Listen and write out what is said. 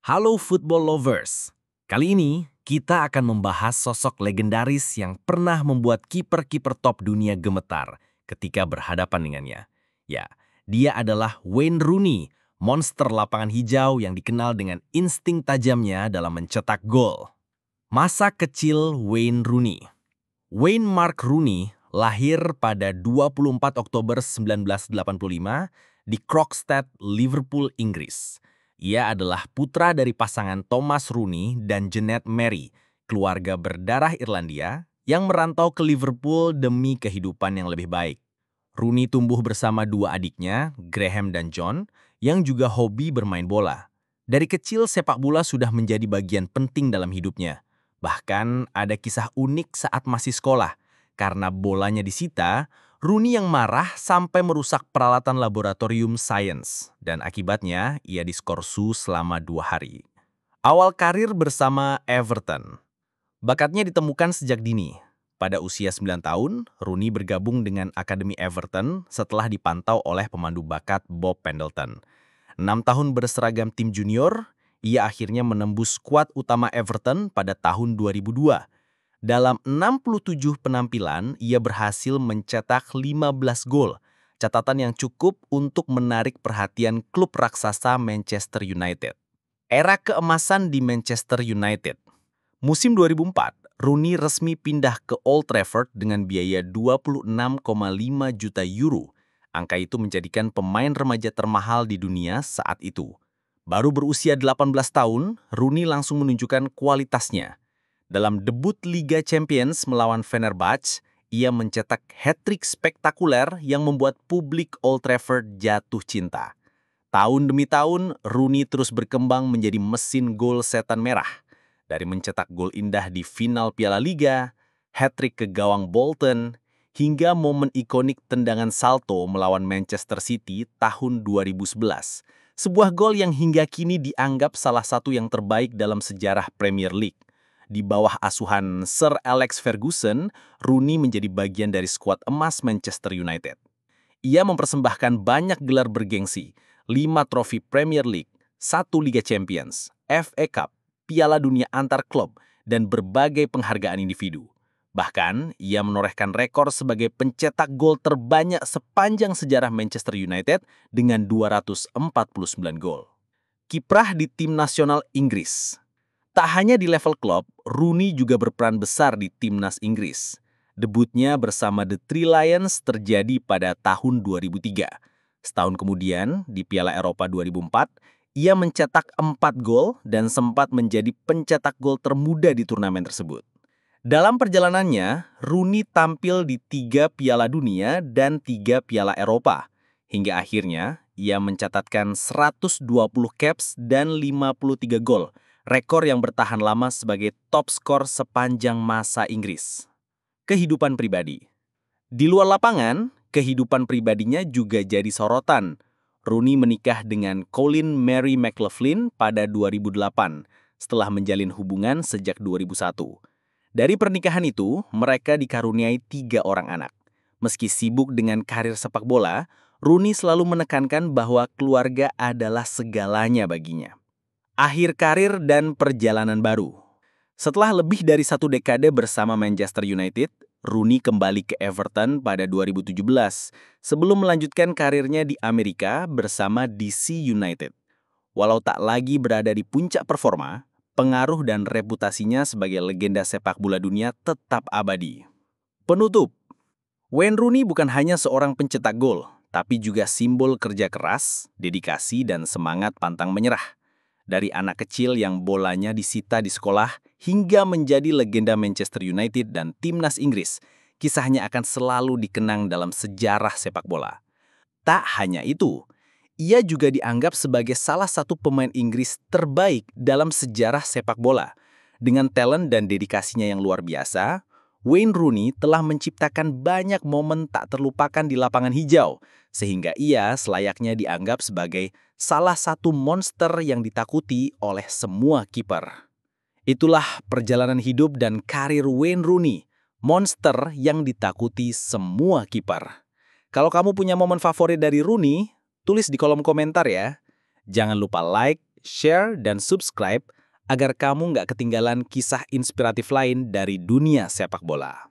Halo football lovers. Kali ini kita akan membahas sosok legendaris yang pernah membuat kiper-kiper top dunia gemetar ketika berhadapan dengannya. Ya, dia adalah Wayne Rooney, monster lapangan hijau yang dikenal dengan insting tajamnya dalam mencetak gol. Masa kecil Wayne Rooney. Wayne Mark Rooney lahir pada 24 Oktober 1985 di Croxteth, Liverpool, Inggris. Ia adalah putra dari pasangan Thomas Rooney dan Jeanette Mary, keluarga berdarah Irlandia yang merantau ke Liverpool demi kehidupan yang lebih baik. Rooney tumbuh bersama dua adiknya, Graham dan John, yang juga hobi bermain bola. Dari kecil sepak bola sudah menjadi bagian penting dalam hidupnya. Bahkan ada kisah unik saat masih sekolah. Karena bolanya disita, Rooney yang marah sampai merusak peralatan laboratorium sains. Dan akibatnya, ia diskorsu selama 2 hari. Awal karir bersama Everton. Bakatnya ditemukan sejak dini. Pada usia 9 tahun, Rooney bergabung dengan Akademi Everton setelah dipantau oleh pemandu bakat Bob Pendleton. 6 tahun berseragam tim junior, ia akhirnya menembus skuad utama Everton pada tahun 2002. Dalam 67 penampilan, ia berhasil mencetak 15 gol, catatan yang cukup untuk menarik perhatian klub raksasa Manchester United. Era keemasan di Manchester United. Musim 2004, Rooney resmi pindah ke Old Trafford dengan biaya 26,5 juta euro. Angka itu menjadikan pemain remaja termahal di dunia saat itu. Baru berusia 18 tahun, Rooney langsung menunjukkan kualitasnya. Dalam debut Liga Champions melawan Fenerbahce, ia mencetak hat-trick spektakuler yang membuat publik Old Trafford jatuh cinta. Tahun demi tahun, Rooney terus berkembang menjadi mesin gol setan merah. Dari mencetak gol indah di final Piala Liga, hat-trick ke gawang Bolton, hingga momen ikonik tendangan salto melawan Manchester City tahun 2011. Sebuah gol yang hingga kini dianggap salah satu yang terbaik dalam sejarah Premier League. Di bawah asuhan Sir Alex Ferguson, Rooney menjadi bagian dari skuad emas Manchester United. Ia mempersembahkan banyak gelar bergengsi, 5 trofi Premier League, 1 Liga Champions, FA Cup, Piala Dunia antar klub, dan berbagai penghargaan individu. Bahkan, ia menorehkan rekor sebagai pencetak gol terbanyak sepanjang sejarah Manchester United dengan 249 gol. Kiprah di tim nasional Inggris. Tak hanya di level klub, Rooney juga berperan besar di timnas Inggris. Debutnya bersama The Three Lions terjadi pada tahun 2003. Setahun kemudian, di Piala Eropa 2004, ia mencetak 4 gol dan sempat menjadi pencetak gol termuda di turnamen tersebut. Dalam perjalanannya, Rooney tampil di 3 Piala Dunia dan 3 Piala Eropa. Hingga akhirnya, ia mencatatkan 120 caps dan 53 gol. Rekor yang bertahan lama sebagai top skor sepanjang masa Inggris. Kehidupan pribadi. Di luar lapangan, kehidupan pribadinya juga jadi sorotan. Rooney menikah dengan Colin Mary McLaughlin pada 2008, setelah menjalin hubungan sejak 2001. Dari pernikahan itu, mereka dikaruniai 3 orang anak. Meski sibuk dengan karir sepak bola, Rooney selalu menekankan bahwa keluarga adalah segalanya baginya. Akhir karir dan perjalanan baru. Setelah lebih dari 1 dekade bersama Manchester United, Rooney kembali ke Everton pada 2017 sebelum melanjutkan karirnya di Amerika bersama DC United. Walau tak lagi berada di puncak performa, pengaruh dan reputasinya sebagai legenda sepak bola dunia tetap abadi. Penutup. Wayne Rooney bukan hanya seorang pencetak gol, tapi juga simbol kerja keras, dedikasi, dan semangat pantang menyerah. Dari anak kecil yang bolanya disita di sekolah hingga menjadi legenda Manchester United dan timnas Inggris, kisahnya akan selalu dikenang dalam sejarah sepak bola. Tak hanya itu, ia juga dianggap sebagai salah satu pemain Inggris terbaik dalam sejarah sepak bola. Dengan talent dan dedikasinya yang luar biasa, Wayne Rooney telah menciptakan banyak momen tak terlupakan di lapangan hijau, sehingga ia selayaknya dianggap sebagai salah satu monster yang ditakuti oleh semua kiper. Itulah perjalanan hidup dan karir Wayne Rooney, monster yang ditakuti semua kiper. Kalau kamu punya momen favorit dari Rooney, tulis di kolom komentar ya. Jangan lupa like, share, dan subscribe agar kamu nggak ketinggalan kisah inspiratif lain dari dunia sepak bola.